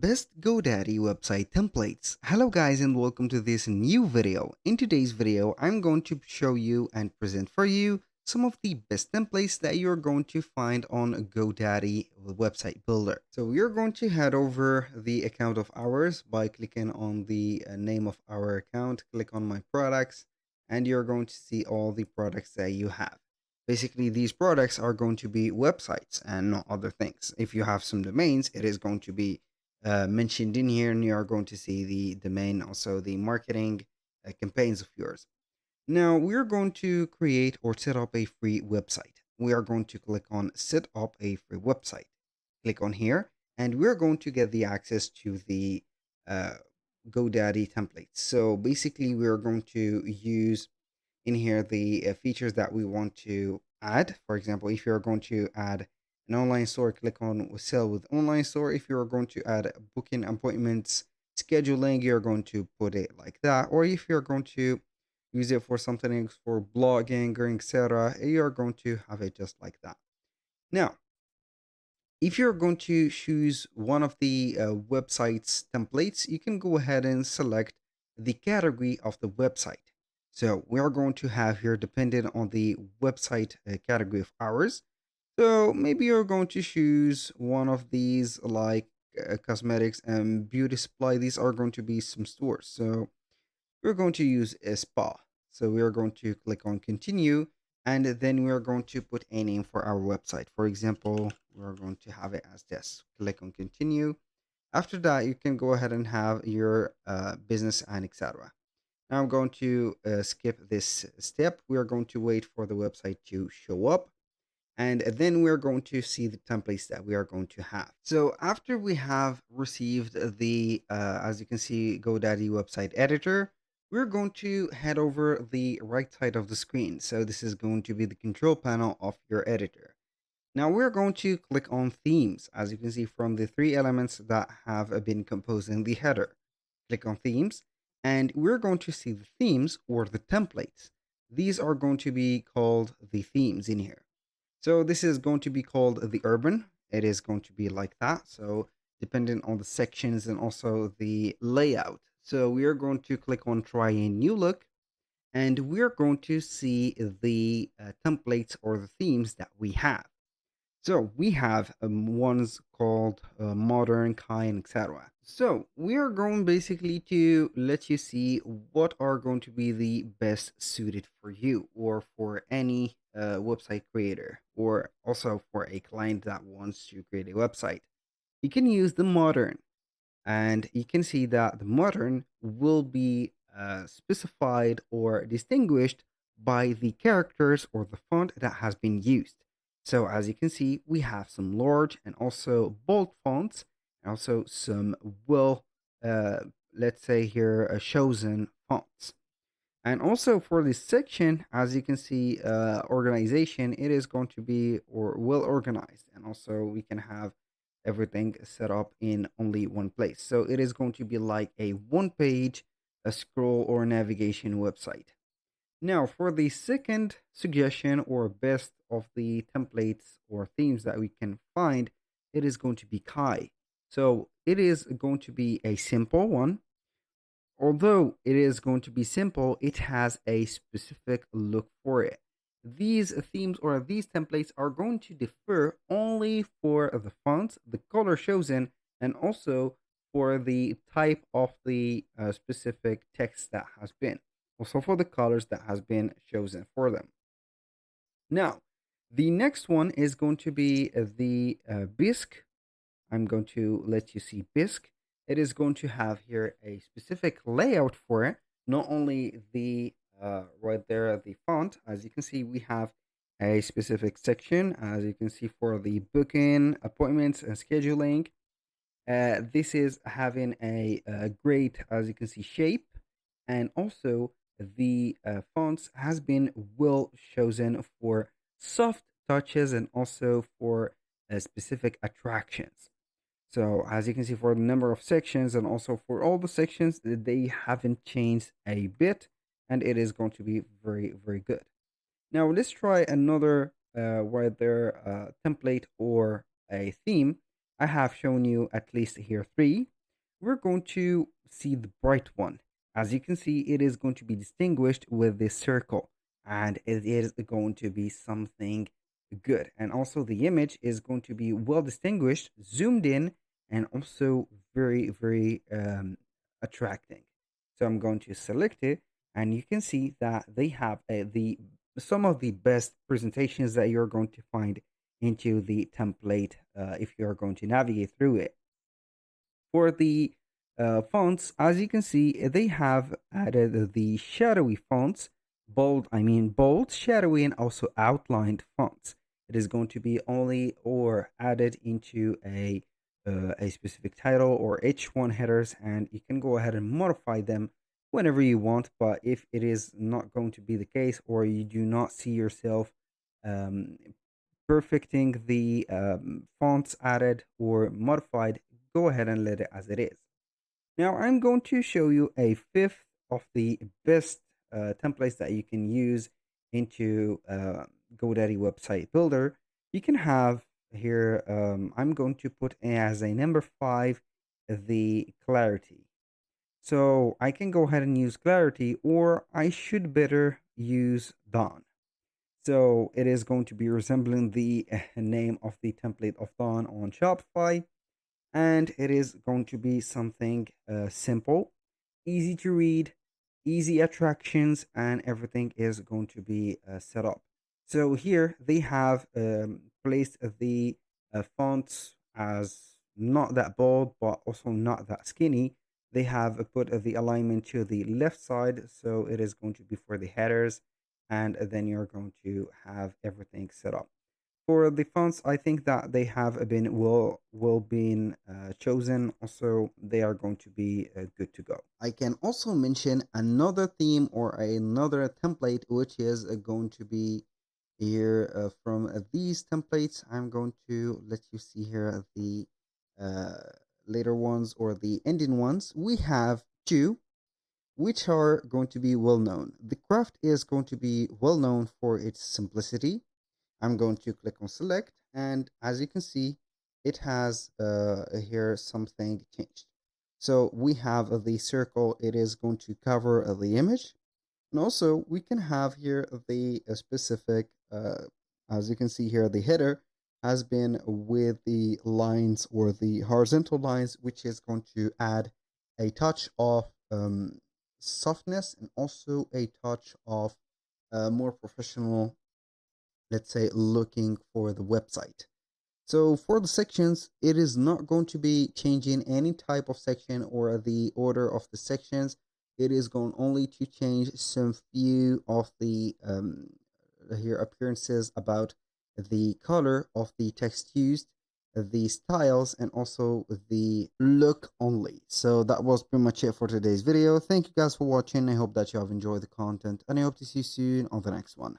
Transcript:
Best GoDaddy website templates. Hello guys and welcome to this new video. In today's video, I'm going to show you and present for you some of the best templates that you're going to find on GoDaddy website builder. So we're going to head over the account of ours by clicking on the name of our account, click on my products, and you're going to see all the products that you have. Basically, these products are going to be websites and not other things. If you have some domains, it is going to be mentioned in here, and you are going to see the domain, also the marketing campaigns of yours. Now we're going to create or set up a free website. We are going to click on set up a free website. Click on here, and we're going to get the access to the uh, GoDaddy templates. So basically, we're going to use in here the features that we want to add. For example, if you're going to add an online store, click on sell with online store. If you're going to add booking appointments, scheduling, you're going to put it like that. Or if you're going to use it for something else, for blogging or etc., you're going to have it just like that. Now, if you're going to choose one of the website's templates, you can go ahead and select the category of the website. So we are going to have here, depending on the website category of ours. So maybe you're going to choose one of these like cosmetics and beauty supply. These are going to be some stores. So we're going to use a spa. So we are going to click on continue, and then we are going to put a name for our website. For example, we're going to have it as this. Click on continue. After that, you can go ahead and have your business and etc. Now I'm going to skip this step. We are going to wait for the website to show up, and then we're going to see the templates that we are going to have. So after we have received the, as you can see, GoDaddy website editor, we're going to head over the right side of the screen. So this is going to be the control panel of your editor. Now we're going to click on themes, as you can see from the three elements that have been composed in the header. Click on themes, and we're going to see the themes or the templates. These are going to be called the themes in here. So this is going to be called the urban. It is going to be like that. So depending on the sections and also the layout. So we are going to click on try a new look, and we're going to see the templates or the themes that we have. So we have ones called modern, kind, etc. So we are going basically to let you see what are going to be the best suited for you or for any website creator, or also for a client that wants to create a website. You can use the modern, and you can see that the modern will be specified or distinguished by the characters or the font that has been used. So as you can see, we have some large and also bold fonts, and also some well, uh, let's say here, chosen fonts. And also for this section, as you can see, organization, it is going to be or well organized. And also we can have everything set up in only one place. So it is going to be like a one page, a scroll or navigation website. Now for the second suggestion or best of the templates or themes that we can find, it is going to be Kai. So it is going to be a simple one. Although it is going to be simple, it has a specific look for it. These themes or these templates are going to differ only for the fonts, the color chosen, and also for the type of the specific text that has been. Also for the colors that has been chosen for them. Now, the next one is going to be the bisque. I'm going to let you see bisque. It is going to have here a specific layout for it. Not only the right there, the font. As you can see, we have a specific section. As you can see, for the booking, appointments, and scheduling. This is having a great, as you can see, shape, and also the fonts has been well chosen for soft touches and also for specific attractions. So as you can see, for the number of sections and also for all the sections, they haven't changed a bit, and it is going to be very, very good. Now let's try another right there template or a theme. I have shown you at least here three. We're going to see the bright one. As you can see, it is going to be distinguished with this circle, and it is going to be something good. And also, the image is going to be well distinguished, zoomed in, and also very attracting. So I'm going to select it, and you can see that they have the some of the best presentations that you're going to find into the template if you're going to navigate through it. For the fonts, as you can see, they have added the shadowy fonts, bold, shadowy, and also outlined fonts. It is going to be only or added into a specific title or H1 headers, and you can go ahead and modify them whenever you want. But if it is not going to be the case, or you do not see yourself um, perfecting the fonts added or modified, go ahead and let it as it is. Now I'm going to show you a fifth of the best templates that you can use into GoDaddy website builder. You can have here, I'm going to put as a number 5 the clarity. So I can go ahead and use clarity, or I should better use Dawn. So it is going to be resembling the name of the template of Dawn on Shopify, and it is going to be something simple, easy to read, easy attractions, and everything is going to be set up. So here they have placed the fonts as not that bold, but also not that skinny. They have put the alignment to the left side, so it is going to be for the headers, and then you're going to have everything set up. For the fonts, I think that they have been will been chosen. Also, they are going to be good to go. I can also mention another theme or another template, which is going to be here from these templates. I'm going to let you see here the uh, later ones or the ending ones. We have two which are going to be well known. The craft is going to be well known for its simplicity. I'm going to click on select, and as you can see, it has here something changed. So we have the circle, it is going to cover the image, and also we can have here the specific, as you can see here, the header has been with the lines or the horizontal lines, which is going to add a touch of softness and also a touch of more professional, let's say, looking for the website. So for the sections, it is not going to be changing any type of section or the order of the sections. It is going only to change some few of the here appearances about the color of the text used, the styles, and also the look only. So that was pretty much it for today's video. Thank you guys for watching. I hope that you have enjoyed the content, and I hope to see you soon on the next one.